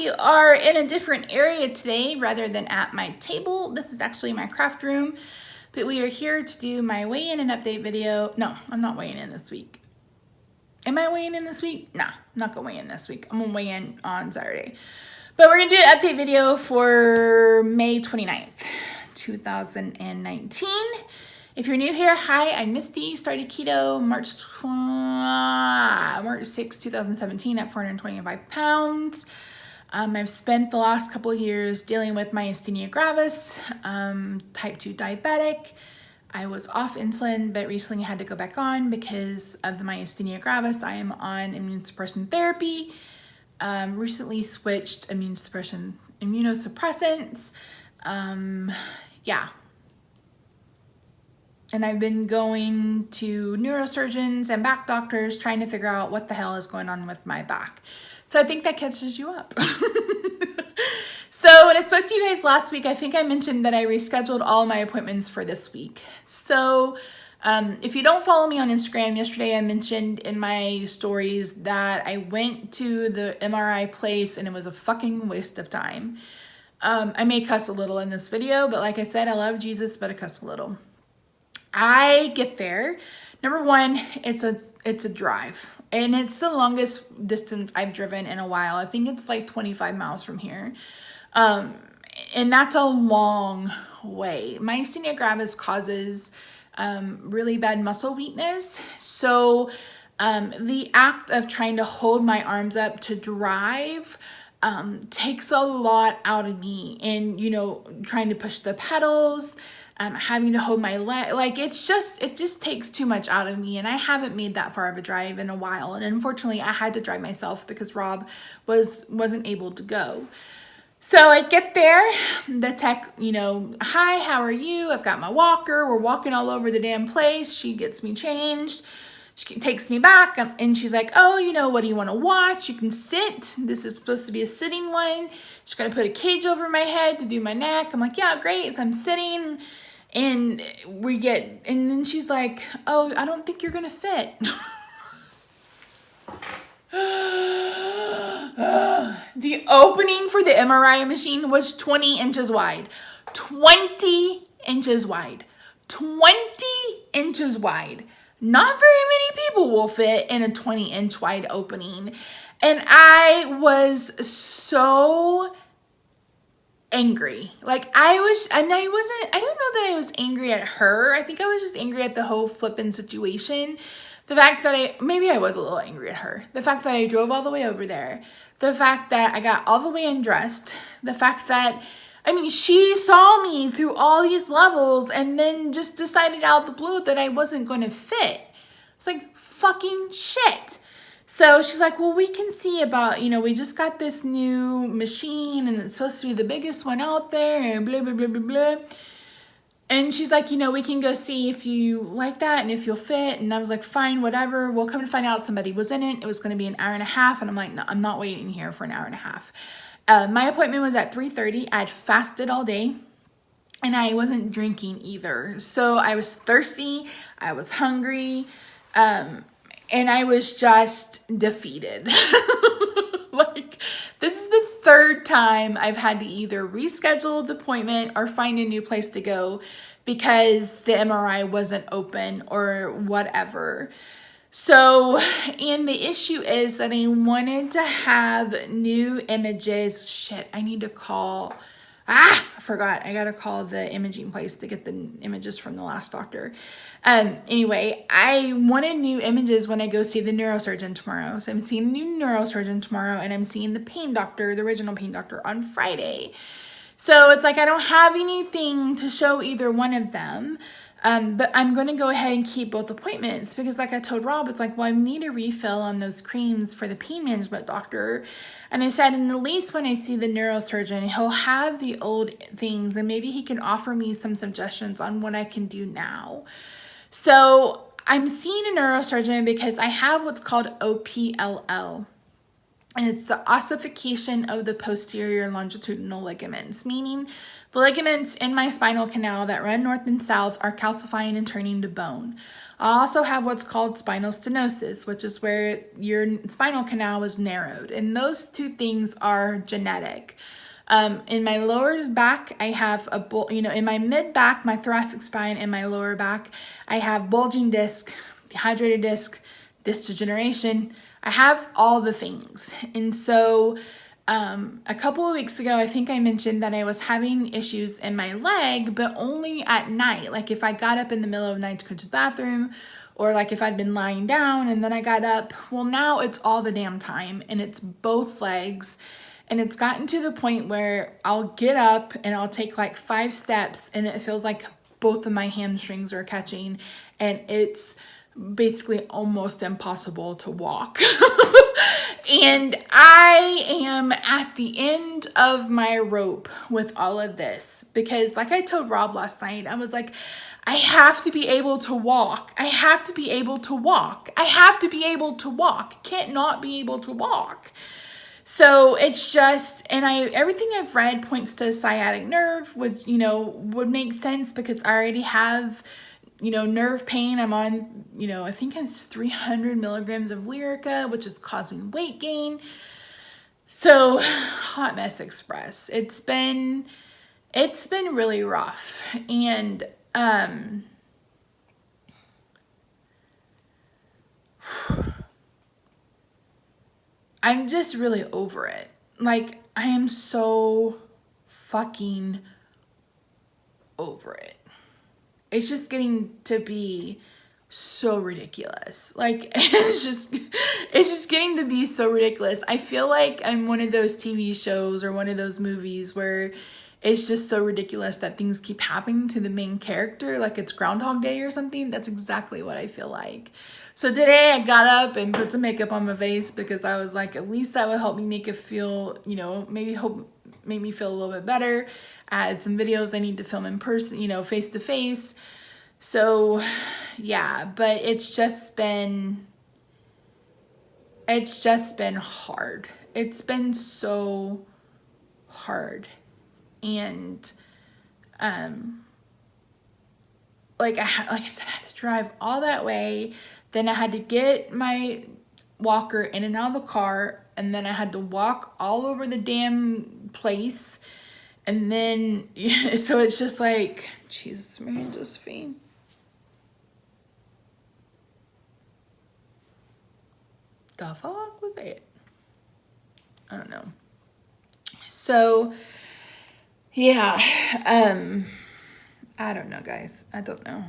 we are in a different area today rather than at my table. This is actually my craft room, but we are here to do my weigh-in and update video. No, I'm not weighing in this week. Am I weighing in this week? Nah, I'm not gonna weigh in this week. I'm gonna weigh in on Saturday. But we're gonna do an update video for May 29th, 2019. If you're new here, hi, I'm Misty. Started keto March 6, 2017 at 425 pounds. I've spent the last couple of years dealing with myasthenia gravis, type 2 diabetic. I was off insulin, but recently had to go back on because of the myasthenia gravis. I am on immune suppression therapy. Recently switched immunosuppressants. Yeah. And I've been going to neurosurgeons and back doctors trying to figure out what the hell is going on with my back. So I think that catches you up. So when I spoke to you guys last week, I think I mentioned that I rescheduled all my appointments for this week. So if you don't follow me on Instagram, yesterday I mentioned in my stories that I went to the MRI place and it was a fucking waste of time. I may cuss a little in this video, but like I said, I love Jesus, but I cuss a little. I get there. Number one, it's a drive, and it's the longest distance I've driven in a while. I think it's like 25 miles from here. And that's a long way. Myasthenia gravis causes really bad muscle weakness. So the act of trying to hold my arms up to drive takes a lot out of me. And, you know, trying to push the pedals, having to hold my leg, like it just takes too much out of me. And I haven't made that far of a drive in a while. And unfortunately I had to drive myself because Rob wasn't able to go. So I get there, the tech, you know, hi, how are you? I've got my walker. We're walking all over the damn place. She gets me changed. She takes me back and she's like, oh, you know, what do you want to watch? You can sit. This is supposed to be a sitting one. She's going to put a cage over my head to do my neck. I'm like, yeah, great. So I'm sitting and and then she's like, oh, I don't think you're going to fit. The opening for the MRI machine was 20 inches wide. 20 inches wide. 20 inches wide. Not very many people will fit in a 20-inch wide opening. And I was so angry. Like I don't know that I was angry at her. I think I was just angry at the whole flippin' situation. The fact that maybe I was a little angry at her. The fact that I drove all the way over there. The fact that I got all the way undressed. The fact that, I mean, she saw me through all these levels and then just decided out of the blue that I wasn't going to fit. It's like, fucking shit. So she's like, well, we can see about, you know, we just got this new machine and it's supposed to be the biggest one out there and blah, blah, blah, blah, blah. And she's like, you know, we can go see if you like that and if you'll fit. And I was like, fine, whatever. We'll come to find out somebody was in it. It was going to be an hour and a half. And I'm like, no, I'm not waiting here for an hour and a half. My appointment was at 3:30. I'd fasted all day and I wasn't drinking either. So I was thirsty. I was hungry. And I was just defeated. Like, this is the third time I've had to either reschedule the appointment or find a new place to go because the MRI wasn't open or whatever. So, and the issue is that I wanted to have new images. Shit, I need to call. I forgot. I got to call the imaging place to get the images from the last doctor. Anyway, I wanted new images when I go see the neurosurgeon tomorrow. So I'm seeing a new neurosurgeon tomorrow and I'm seeing the pain doctor, the original pain doctor, on Friday. So it's like I don't have anything to show either one of them. But I'm going to go ahead and keep both appointments because like I told Rob, it's like, well, I need a refill on those creams for the pain management doctor. And I said, and at least when I see the neurosurgeon, he'll have the old things and maybe he can offer me some suggestions on what I can do now. So I'm seeing a neurosurgeon because I have what's called OPLL. And it's the ossification of the posterior longitudinal ligaments, meaning the ligaments in my spinal canal that run north and south are calcifying and turning to bone. I also have what's called spinal stenosis, which is where your spinal canal is narrowed. And those two things are genetic. In my lower back, I have in my mid back, my thoracic spine, and my lower back, I have bulging disc, dehydrated disc degeneration. I have all the things. And so a couple of weeks ago, I think I mentioned that I was having issues in my leg, but only at night. Like if I got up in the middle of the night to go to the bathroom, or like if I'd been lying down and then I got up. Well, now it's all the damn time, and it's both legs. And it's gotten to the point where I'll get up and I'll take like 5 steps and it feels like both of my hamstrings are catching, and it's basically almost impossible to walk. And I am at the end of my rope with all of this, because like I told Rob last night, I was like, I have to be able to walk. I have to be able to walk. I have to be able to walk. Can't not be able to walk. So it's just, and everything I've read points to sciatic nerve, which, would make sense because I already have, nerve pain. I'm on, I think it's 300 milligrams of Lyrica, which is causing weight gain. So hot mess express. It's been really rough. And, I'm just really over it. Like, I am so fucking over it. It's just getting to be so ridiculous. Like, it's just getting to be so ridiculous. I feel like I'm one of those TV shows or one of those movies where it's just so ridiculous that things keep happening to the main character, like it's Groundhog Day or something. That's exactly what I feel like. So today I got up and put some makeup on my face because I was like, at least that would help me make it feel, make me feel a little bit better. I had some videos I need to film in person, face to face. So yeah, but it's just been hard. It's been so hard. And like I said, I had to drive all that way. Then I had to get my walker in and out of the car, and then I had to walk all over the damn place. And then so it's just like, Jesus, Mary and Josephine. The fuck was that? I don't know. So yeah, I don't know, guys. I don't know.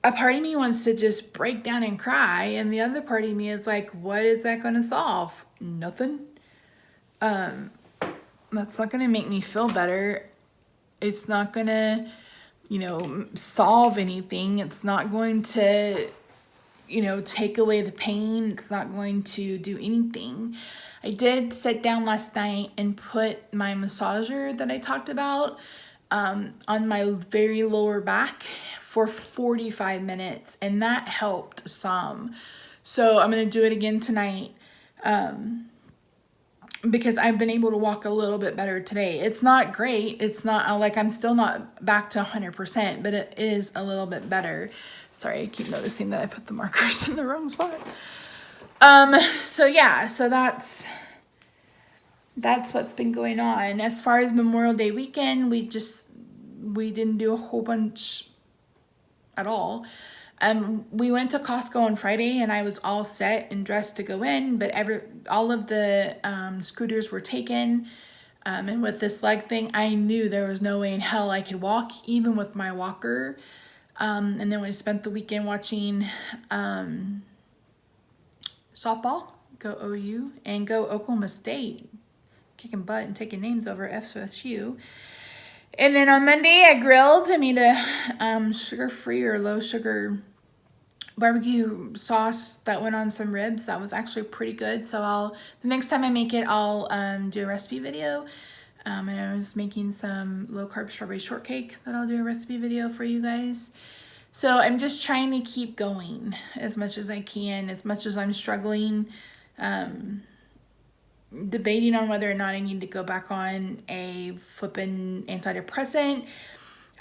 A part of me wants to just break down and cry, and the other part of me is like, what is that going to solve? Nothing. That's not going to make me feel better. It's not going to, solve anything. It's not going to, take away the pain. It's not going to do anything. I did sit down last night and put my massager that I talked about on my very lower back for 45 minutes, and that helped some. So I'm going to do it again tonight because I've been able to walk a little bit better today. It's not great. It's not like I'm still not back to 100%, but it is a little bit better. Sorry, I keep noticing that I put the markers in the wrong spot. So yeah, so that's what's been going on. As far as Memorial Day weekend, we didn't do a whole bunch at all. We went to Costco on Friday, and I was all set and dressed to go in, but all of the scooters were taken. And with this leg thing, I knew there was no way in hell I could walk, even with my walker. And then we spent the weekend watching softball, go OU, and go Oklahoma State, kicking butt and taking names over FSU. And then on Monday, I grilled. I made a sugar-free or low-sugar barbecue sauce that went on some ribs. That was actually pretty good. So the next time I make it, I'll do a recipe video. And I was making some low-carb strawberry shortcake that I'll do a recipe video for you guys. So I'm just trying to keep going as much as I can, as much as I'm struggling, debating on whether or not I need to go back on a flippin' antidepressant.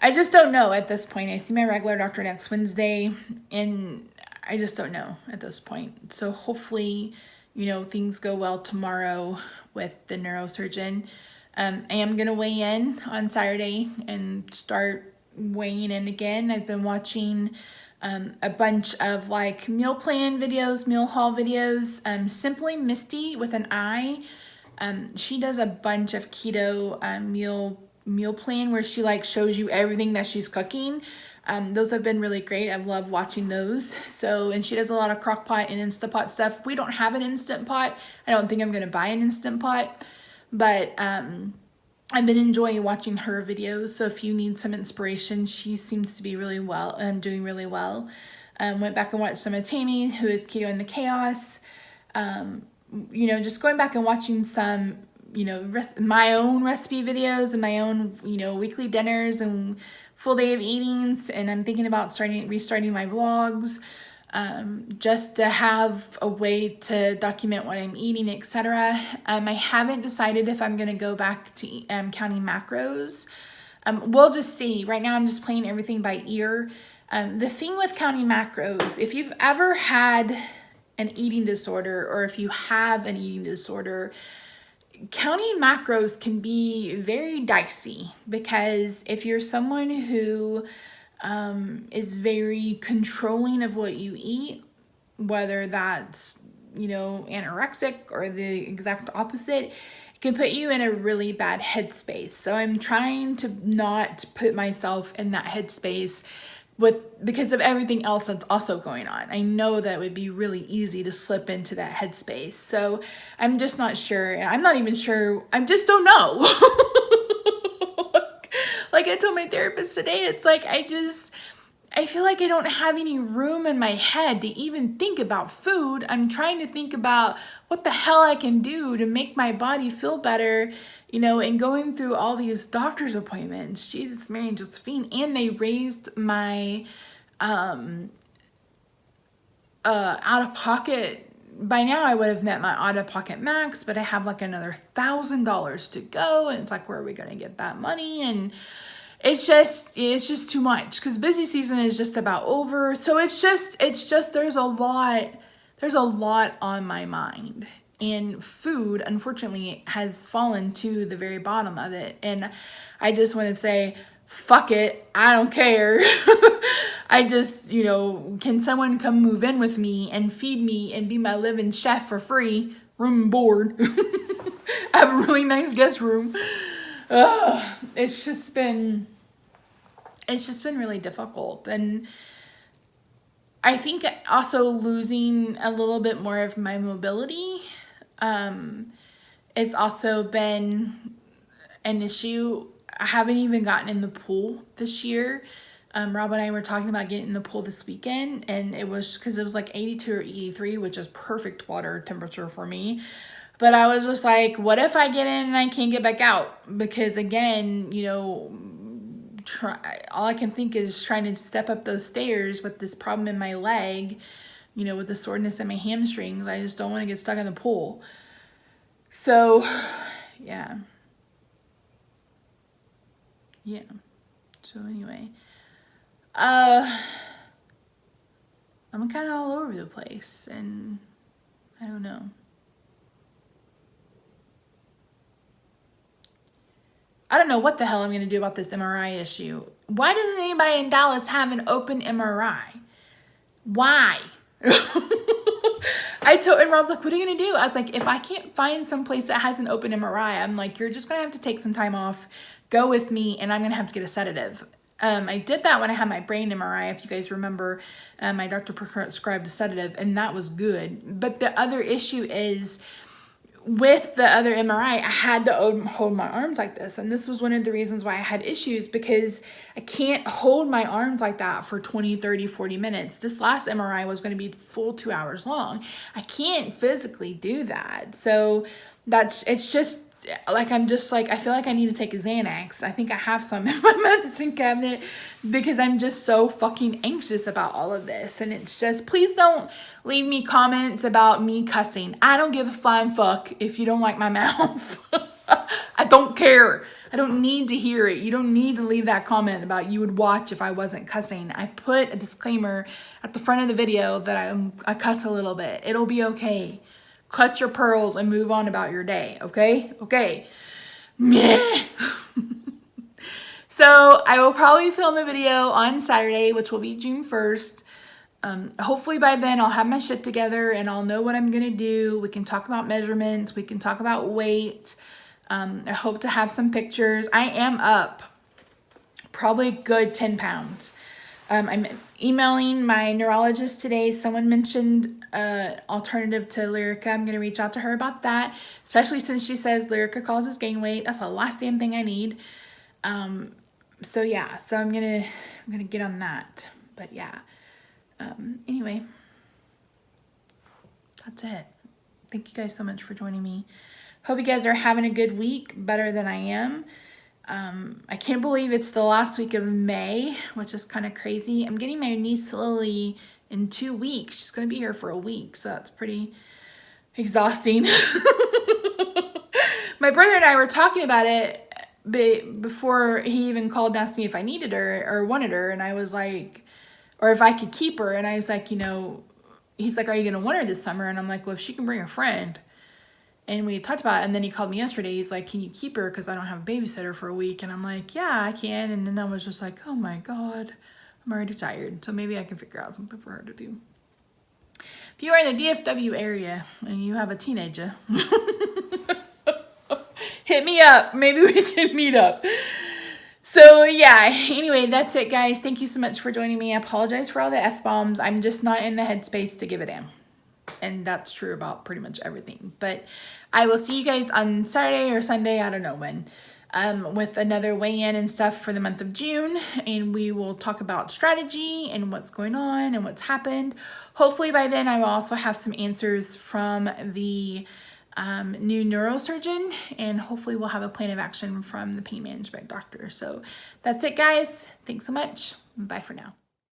I just don't know at this point. I see my regular doctor next Wednesday, and I just don't know at this point. So hopefully, things go well tomorrow with the neurosurgeon. I am going to weigh in on Saturday and start weighing in again. I've been watching a bunch of like meal plan videos, meal haul videos. Simply Misty with an I. She does a bunch of keto meal plan where she like shows you everything that she's cooking. Those have been really great. I've loved watching those. And she does a lot of crock pot and Instant Pot stuff. We don't have an Instant Pot. I don't think I'm going to buy an Instant Pot, but I've been enjoying watching her videos. So if you need some inspiration, she seems to be really well, doing really well. Went back and watched some of Tammy, who is Keto in the Chaos. Just going back and watching some, my own recipe videos and my own, weekly dinners and full day of eatings. And I'm thinking about restarting my vlogs, just to have a way to document what I'm eating, etc. I haven't decided if I'm going to go back to counting macros. We'll just see. Right now I'm just playing everything by ear. The thing with counting macros, if you've ever had an eating disorder, or if you have an eating disorder, counting macros can be very dicey, because if you're someone who is very controlling of what you eat, whether that's, anorexic or the exact opposite, it can put you in a really bad headspace. So I'm trying to not put myself in that headspace because of everything else that's also going on. I know that it would be really easy to slip into that headspace. So I'm just not sure. I'm not even sure. I just don't know. Like I told my therapist today, it's like I feel like I don't have any room in my head to even think about food. I'm trying to think about what the hell I can do to make my body feel better, and going through all these doctor's appointments. Jesus, Mary, and Josephine. And they raised my out-of-pocket. By now I would have met my out-of-pocket max, but I have like another $1,000 to go. And it's like, where are we going to get that money? And it's just too much, because busy season is just about over. So it's just there's a lot on my mind, and food unfortunately has fallen to the very bottom of it. And I just want to say, fuck it, I don't care. I just, can someone come move in with me and feed me and be my living chef for free, room and board? I have a really nice guest room. It's just been really difficult. And I think also losing a little bit more of my mobility it's also been an issue. I haven't even gotten in the pool this year. Rob and I were talking about getting in the pool this weekend, and it was because it was like 82 or 83, which is perfect water temperature for me. But I was just like, what if I get in and I can't get back out? Because again, all I can think is trying to step up those stairs with this problem in my leg, with the soreness in my hamstrings. I just don't want to get stuck in the pool. So, yeah. So anyway, I'm kind of all over the place, and I don't know. I don't know what the hell I'm going to do about this MRI issue. Why doesn't anybody in Dallas have an open MRI? Why? And Rob's like, what are you going to do? I was like, if I can't find some place that has an open MRI, I'm like, you're just going to have to take some time off, go with me, and I'm going to have to get a sedative. I did that when I had my brain MRI. If you guys remember, my doctor prescribed a sedative, and that was good. But the other issue is, with the other MRI, I had to hold my arms like this. And this was one of the reasons why I had issues, because I can't hold my arms like that for 20, 30, 40 minutes. This last MRI was going to be full 2 hours long. I can't physically do that. So it's just like, I feel like I need to take a Xanax. I think I have some in my medicine cabinet, because I'm just so fucking anxious about all of this. And it's just, please don't leave me comments about me cussing. I don't give a flying fuck if you don't like my mouth. I don't care. I don't need to hear it. You don't need to leave that comment about you would watch if I wasn't cussing. I put a disclaimer at the front of the video that I cuss a little bit. It'll be okay. Clutch your pearls and move on about your day, okay? Okay. Meh. So I will probably film a video on Saturday, which will be June 1st. Hopefully by then I'll have my shit together and I'll know what I'm going to do. We can talk about measurements. We can talk about weight. I hope to have some pictures. I am up probably a good 10 pounds. I'm emailing my neurologist today. Someone mentioned alternative to Lyrica. I'm going to reach out to her about that, especially since she says Lyrica causes gain weight. That's the last damn thing I need. So yeah, so I'm going to get on that. But yeah. Anyway, that's it. Thank you guys so much for joining me. Hope you guys are having a good week, better than I am. I can't believe it's the last week of May, which is kind of crazy. I'm getting my niece Lily in 2 weeks. She's going to be here for a week, so that's pretty exhausting. My brother and I were talking about it before he even called and asked me if I needed her or wanted her, and I was like, or if I could keep her, and I was like, you know, he's like, are you going to want her this summer? And I'm like, well, if she can bring a friend. And we talked about it, and then he called me yesterday. He's like, can you keep her because I don't have a babysitter for a week? And I'm like, yeah, I can. And then I was just like, oh my God, I'm already tired. So maybe I can figure out something for her to do. If you are in the DFW area and you have a teenager, hit me up. Maybe we can meet up. So yeah, anyway, that's it, guys. Thank you so much for joining me. I apologize for all the F-bombs. I'm just not in the headspace to give a damn. And that's true about pretty much everything. But I will see you guys on Saturday or Sunday, I don't know when, with another weigh-in and stuff for the month of June. And we will talk about strategy and what's going on and what's happened. Hopefully by then I will also have some answers from the new neurosurgeon, and hopefully we'll have a plan of action from the pain management doctor. So that's it, guys. Thanks so much. Bye for now.